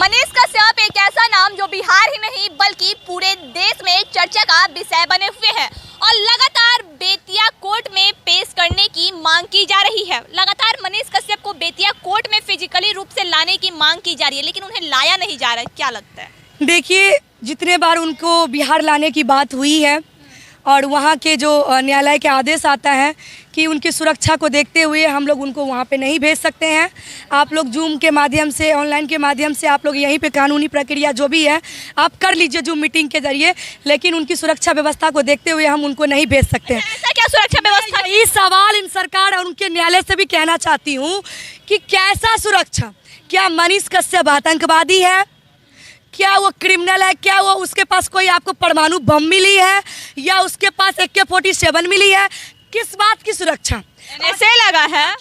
मनीष कश्यप एक ऐसा नाम जो बिहार ही नहीं बल्कि पूरे देश में चर्चा का विषय बने हुए हैं और लगातार बेतिया कोर्ट में पेश करने की मांग की जा रही है। लगातार मनीष कश्यप को बेतिया कोर्ट में फिजिकली रूप से लाने की मांग की जा रही है, लेकिन उन्हें लाया नहीं जा रहा है। क्या लगता है? देखिए, जितने बार उनको बिहार लाने की बात हुई है और वहाँ के जो न्यायालय के आदेश आता है कि उनकी सुरक्षा को देखते हुए हम लोग उनको वहाँ पे नहीं भेज सकते हैं। आप लोग जूम के माध्यम से, ऑनलाइन के माध्यम से आप लोग यहीं पे कानूनी प्रक्रिया जो भी है आप कर लीजिए जूम मीटिंग के जरिए, लेकिन उनकी सुरक्षा व्यवस्था को देखते हुए हम उनको नहीं भेज सकते हैं। ऐसा क्या सुरक्षा व्यवस्था? ये सवाल इन सरकार और उनके न्यायालय से भी कहना चाहती हूँ कि कैसा सुरक्षा? क्या मनीष कश्यप आतंकवादी है? क्या वो क्रिमिनल है? क्या वो उसके पास कोई आपको परमाणु बम मिली है या उसके पास AK-47 मिली है? किस बात की सुरक्षा ऐसे लगा है?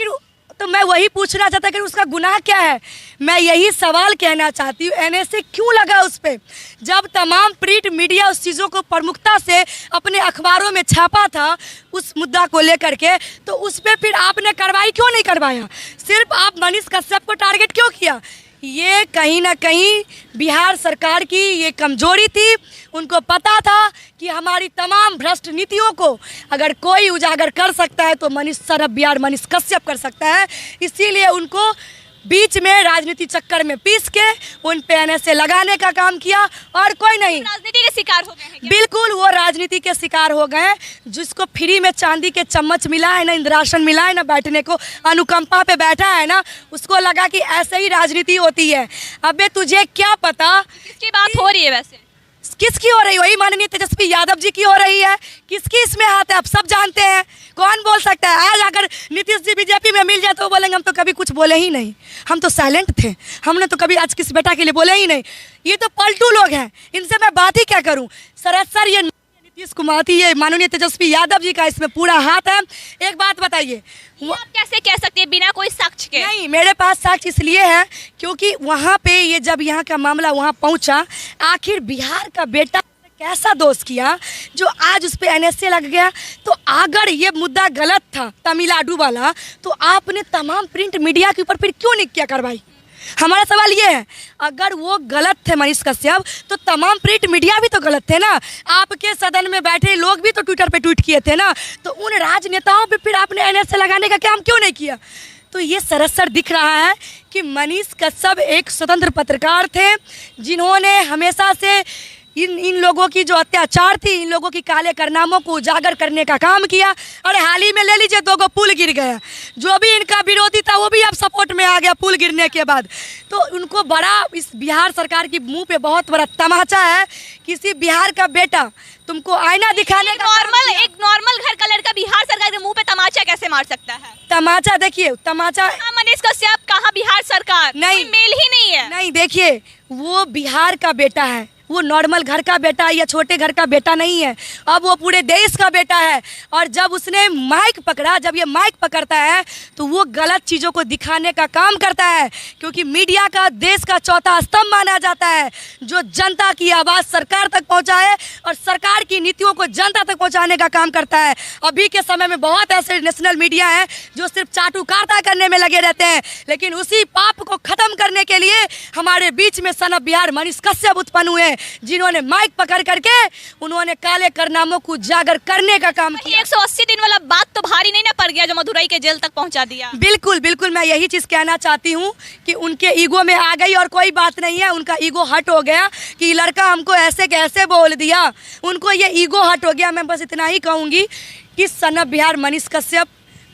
तो मैं वही पूछना चाहता कि उसका गुनाह क्या है। मैं यही सवाल कहना चाहती हूँ, NSA क्यों लगा उस पर? जब तमाम प्रिंट मीडिया उस चीज़ों को प्रमुखता से अपने अखबारों में छापा था उस मुद्दा को लेकर के, तो उस पर फिर आपने कार्रवाई क्यों नहीं करवाया? सिर्फ आप मनीष कश्यप को टारगेट क्यों किया? ये कहीं ना कहीं बिहार सरकार की ये कमजोरी थी। उनको पता था कि हमारी तमाम भ्रष्ट नीतियों को अगर कोई उजागर कर सकता है तो मनीष कश्यप कर सकता है। इसीलिए उनको बीच में राजनीति चक्कर में पीस के उन पे NSA लगाने का काम किया और कोई नहीं। राजनीति के शिकार हो गए हैं क्या? बिल्कुल, वो राजनीति के शिकार हो गए। जिसको फ्री में चांदी के चम्मच मिला है ना, इंद्रासन मिला है ना, बैठने को अनुकंपा पे बैठा है ना, उसको लगा कि ऐसे ही राजनीति होती है। अबे तुझे क्या पता किसकी बात हो रही है? वैसे किसकी हो रही? वही माननीय तेजस्वी यादव जी की हो रही है। किसकी इसमें हाथ है? आप सब जानते हैं। कौन बोल सकता है? आज अगर नीतीश जी बीजेपी में मिल जाए तो बोलेंगे हम तो कभी कुछ बोले ही नहीं, हम तो साइलेंट थे, हमने तो कभी आज किस बेटा के लिए बोले ही नहीं। ये तो पलटू लोग हैं, इनसे मैं बात ही क्या करूं। सरासर ये नीतीश कुमार थी, ये माननीय तेजस्वी यादव जी का इसमें पूरा हाथ है। एक बात बताइए, आप कैसे कह सकते हैं बिना कोई साक्ष्य के? नहीं, मेरे पास साक्ष्य इसलिए है क्योंकि वहाँ पे ये जब यहाँ का मामला वहाँ पहुँचा, आखिर बिहार का बेटा कैसा दोष किया जो आज उस पर NSA लग गया। तो अगर ये मुद्दा गलत था तमिलनाडु वाला, तो आपने तमाम प्रिंट मीडिया के ऊपर फिर क्यों नहीं किया कार्रवाई? हमारा सवाल ये है, अगर वो गलत थे मनीष कश्यप तो तमाम प्रिंट मीडिया भी तो गलत थे ना। आपके सदन में बैठे लोग भी तो ट्विटर पे ट्वीट किए थे ना। तो उन राजनेताओं पे फिर आपने NSA लगाने का काम क्यों नहीं किया? तो ये सरसर दिख रहा है कि मनीष कश्यप एक स्वतंत्र पत्रकार थे जिन्होंने हमेशा से इन लोगों की जो अत्याचार थी, इन लोगों की काले कारनामों को उजागर करने का काम किया। और हाल ही में ले लीजिए 2 पुल गिर गया, जो भी इनका विरोधी था वो भी अब सपोर्ट में आ गया पुल गिरने के बाद। तो उनको बड़ा इस बिहार सरकार की मुंह पे बहुत बड़ा तमाचा है। किसी बिहार का बेटा तुमको आईना दिखाने का एक नॉर्मल घर का लड़का बिहार सरकार के मुंह पे तमाचा कैसे मार सकता है? तमाचा देखिए, तमाचा मनीष कश्यप कहाँ बिहार सरकार? नहीं, मेल ही नहीं है। नहीं, देखिए वो बिहार का बेटा है, वो नॉर्मल घर का बेटा या छोटे घर का बेटा नहीं है, अब वो पूरे देश का बेटा है। और जब उसने माइक पकड़ा, जब ये माइक पकड़ता है तो वो गलत चीज़ों को दिखाने का काम करता है, क्योंकि मीडिया का देश का चौथा स्तंभ माना जाता है, जो जनता की आवाज़ सरकार तक पहुंचाए और सरकार की नीतियों को जनता तक पहुंचाने का काम करता है। अभी के समय में बहुत ऐसे नेशनल मीडिया हैं जो सिर्फ चाटुकारिता करने में लगे रहते हैं, लेकिन उसी पाप को ख़त्म करने के लिए हमारे बीच में सन ऑफ बिहार मनीष कश्यप उत्पन्न हुए, जिन्होंने माइक पकड़ करके उन्होंने काले कारनामों को उजागर करने का काम किया। 180 दिन वाला बात तो भारी नहीं ना पड़ गया जो मदुरई के जेल तक पहुंचा दिया? बिल्कुल बिल्कुल, मैं यही चीज़ कहना चाहती हूँ कि उनके ईगो में आ गई और कोई बात नहीं है, उनका ईगो हट हो गया कि लड़का हमको ऐसे कैसे बोल दिया, उनको ये ईगो हट हो गया। मैं बस इतना ही कहूँगी कि सन ऑफ बिहार मनीष कश्यप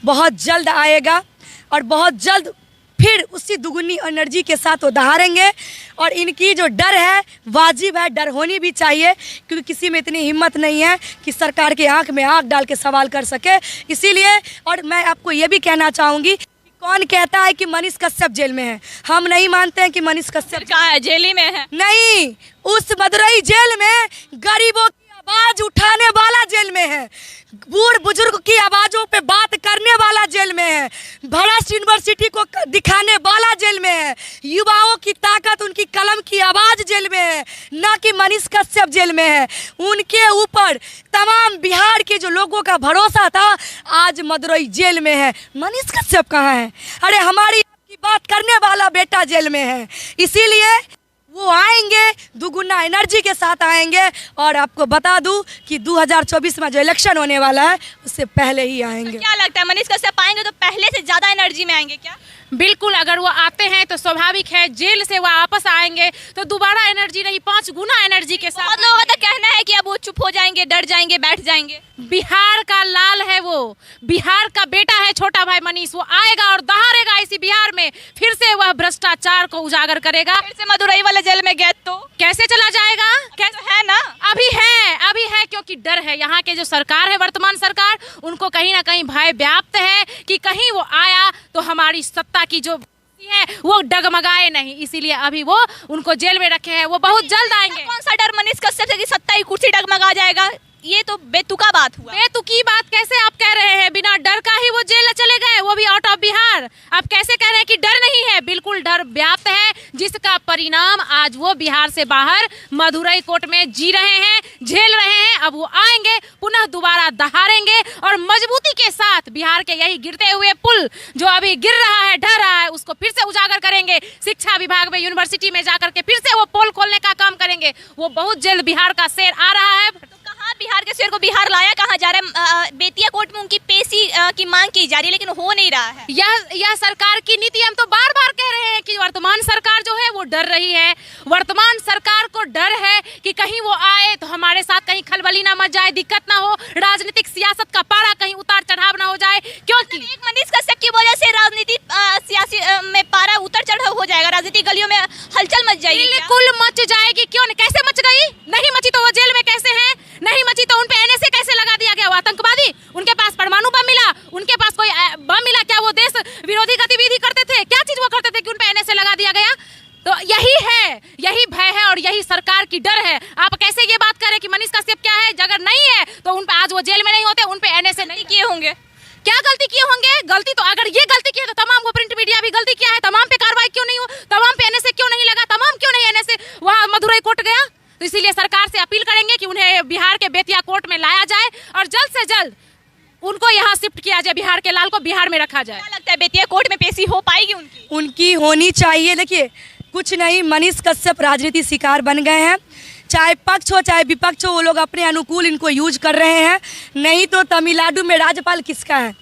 बहुत जल्द आएगा और बहुत जल्द फिर उसी दुगुनी एनर्जी के साथ वो दहाड़ेंगे। और इनकी जो डर है वाजिब है, डर होनी भी चाहिए, क्योंकि किसी में इतनी हिम्मत नहीं है कि सरकार के आंख में आंख डाल के सवाल कर सके। इसीलिए और मैं आपको ये भी कहना चाहूँगी कि कौन कहता है कि मनीष कश्यप जेल में है? हम नहीं मानते हैं कि मनीष कश्यप कहाँ है? जेल ही में है? नहीं, उस मदुरई जेल में गरीबों की आवाज़ उठाने वाला जेल में है, बूढ़ बुजुर्ग की आवाज़ों पे बात करने वाला जेल में है, भ्रष्ट यूनिवर्सिटी को दिखाने वाला जेल में है, युवाओं की ताकत उनकी कलम की आवाज़ जेल में है, ना कि मनीष कश्यप जेल में है। उनके ऊपर तमाम बिहार के जो लोगों का भरोसा था आज मदुरई जेल में है। मनीष कश्यप कहाँ है? अरे हमारी आपकी बात करने वाला बेटा जेल में है। इसीलिए वो आएंगे दुगुना एनर्जी के साथ आएंगे, और आपको बता दूं कि 2024 में जो इलेक्शन होने वाला है उससे पहले ही आएंगे। क्या लगता है मनीष कश्यप आएंगे तो पहले से ज्यादा एनर्जी में आएंगे क्या? बिल्कुल, अगर वो आते हैं तो स्वाभाविक है जेल से वो वापस आएंगे तो दोबारा एनर्जी नहीं, 5 गुना एनर्जी के साथ। बहुत लोगों का कहना है कि अब वो चुप हो जाएंगे, डर जाएंगे, बैठ जाएंगे। बिहार का लाल है वो, बिहार का बेटा है छोटा भाई मनीष, वो आएगा और दहाड़ेगा इसी बिहार में, फिर से वह भ्रष्टाचार को उजागर करेगा। फिर से मदुरई वाले जेल में गए तो कैसे चला जाएगा? कैसे है ना? अभी है क्योंकि डर है। यहाँ के जो सरकार है, वर्तमान सरकार, उनको कहीं ना कहीं भय व्याप्त है कि कहीं वो आया तो हमारी सत्ता की जो है वो डगमगाए नहीं, इसीलिए अभी वो उनको जेल में रखे हैं। वो बहुत जल्द आएंगे। कौन सा डर मनीष कश्यप से कि सत्ता की कुर्सी डगमगा जाएगा? ये तो बेतुका बात हुआ। बेतुकी बात कैसे आप कह रहे हैं? बिना डर का ही वो जेल चले गए, वो भी आउट ऑफ बिहार। आप कैसे कह रहे हैं कि डर नहीं है? बिल्कुल डर व्याप्त है, जिसका परिणाम आज वो बिहार से बाहर मदुरई कोर्ट में जी रहे हैं, झेल रहे हैं। अब वो आएंगे, पुनः दोबारा दहाड़ेंगे और मजबूती के साथ बिहार के यही गिरते हुए पुल जो अभी गिर रहा है, ढह रहा है, उसको फिर से उजागर करेंगे। शिक्षा विभाग में, यूनिवर्सिटी में जाकर के फिर से वो पोल खोलने का काम करेंगे। वो बहुत जल्द बिहार का शेर आ रहा है। बिहार के शेर को बिहार लाया कहाँ जा रहा है? बेतिया कोर्ट में उनकी पेशी की मांग की जा रही है, लेकिन हो नहीं रहा है। यह सरकार की नीति। हम तो बार बार कह रहे हैं कि वर्तमान सरकार जो है वो डर रही है। वर्तमान सरकार को डर है कि कहीं वो आए तो हमारे साथ कहीं खलबली ना मच जाए, दिक्कत ना हो, राजनीतिक सियासत का पारा कहीं उतार चढ़ाव ना हो जाए। क्योंकि एक मनीष कश्यप की वजह से राजनीति सियासी में पारा उतर चढ़ाव हो जाएगा, राजनीतिक गलियों में हलचल मच जाएगी। बिल्कुल मच जाएगी। क्यों? कैसे मच गई? नहीं मची तो वो जेल में कैसे हैं? नहीं मची तो उन पे एनएसए कैसे लगा दिया गया? वो आतंकवादी, उनके पास परमाणु बम मिला, उनके पास कोई बम मिला क्या? वो देश विरोधी गतिविधि करते थे? क्या चीज वो करते थे कि उन पे एनएसए लगा दिया गया? तो यही भय है और यही सरकार की डर है। आप कैसे ये बात करें कि मनीष कश्यप क्या है? अगर नहीं है तो उन पे आज वो जेल में नहीं होते, उन पे एनएसए नहीं किए होंगे। क्या गलती किए होंगे? गलती तो अगर ये गलती की है तो तमाम वो प्रिंट मीडिया भी गलती किया है। तमाम पे कार्रवाई क्यों नहीं हो? तमाम पे एनएसए क्यों नहीं लगा? तमाम क्यों नहीं एनएसए वहाँ मदुरई कोर्ट गया? तो इसीलिए सरकार से अपील करेंगे कि उन्हें बिहार के बेतिया कोर्ट में लाया जाए और जल्द से जल्द उनको यहाँ शिफ्ट किया जाए। बिहार के लाल को बिहार में रखा जाए। क्या लगता है बेतिया कोर्ट में पेशी हो पाएगी उनकी? उनकी होनी चाहिए। देखिए, कुछ नहीं, मनीष कश्यप राजनीति शिकार बन गए हैं। चाहे पक्ष हो चाहे विपक्ष हो, वो लोग अपने अनुकूल इनको यूज कर रहे हैं। नहीं तो तमिलनाडु में राज्यपाल किसका है?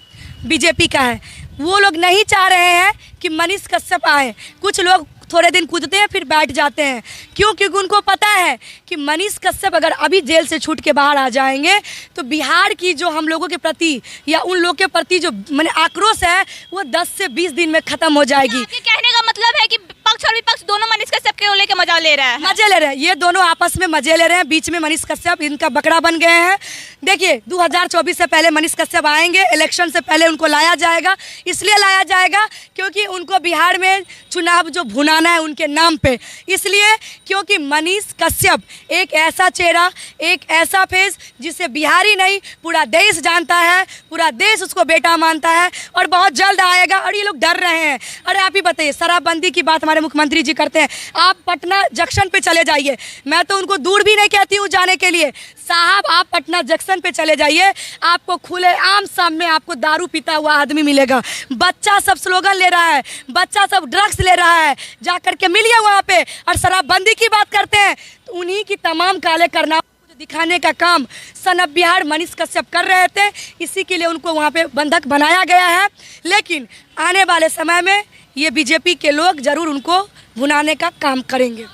बीजेपी का है। वो लोग नहीं चाह रहे हैं कि मनीष कश्यप आए। कुछ लोग थोड़े दिन कूदते हैं फिर बैठ जाते हैं। क्यों? क्योंकि उनको पता है कि मनीष कश्यप अगर अभी जेल से छूट के बाहर आ जाएंगे तो बिहार की जो हम लोगों के प्रति या उन लोग के प्रति जो माने आक्रोश है वो 10 से 20 दिन में खत्म हो जाएगी। आपके कहने का मतलब है कि पक्ष और विपक्ष दोनों मनीष कश्यप को लेकर मजा ले रहा है। मजे ले रहे हैं, ये दोनों आपस में मजे ले रहे हैं। बीच में मनीष कश्यप इनका बकरा बन गए हैं। देखिए, 2024 से पहले मनीष कश्यप आएंगे, इलेक्शन से पहले उनको लाया जाएगा। इसलिए लाया जाएगा क्योंकि उनको बिहार में चुनाव जो भुनाना है उनके नाम पे, इसलिए क्योंकि मनीष कश्यप एक ऐसा चेहरा, एक ऐसा फेस जिसे बिहारी नहीं पूरा देश जानता है, पूरा देश उसको बेटा मानता है और बहुत जल्द आएगा। और ये लोग डर रहे हैं। अरे आप ही बताइए, शराबबंदी की बात हमारे मुख्यमंत्री जी करते हैं। आप पटना जंक्शन पे चले जाइए, मैं तो उनको दूर भी नहीं कहती हूँ जाने के लिए। साहब, आप पटना जंक्शन पे चले जाइए, आपको खुले आम सामने आपको दारू पीता हुआ आदमी मिलेगा। बच्चा सब स्लोगन ले रहा है, बच्चा सब ड्रग्स ले रहा है। जाकर के मिलिए वहाँ पे। और शराबबंदी की बात करते हैं तो उन्हीं की तमाम काले करना दिखाने का काम सन ऑफ बिहार मनीष कश्यप कर रहे थे। इसी के लिए उनको वहाँ पे बंधक बनाया गया है। लेकिन आने वाले समय में ये बीजेपी के लोग जरूर उनको भुनाने का काम करेंगे।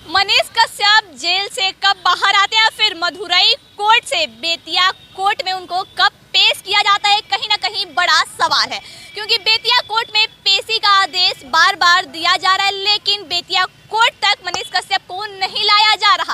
मनीष कश्यप जेल से कब बाहर आते हैं, फिर मदुरई कोर्ट से बेतिया कोर्ट में उनको कब पेश किया जाता है, कहीं ना कहीं बड़ा सवाल है। क्योंकि बेतिया कोर्ट में पेशी का आदेश बार बार दिया जा रहा है, लेकिन बेतिया कोर्ट तक मनीष कश्यप को नहीं लाया जा रहा।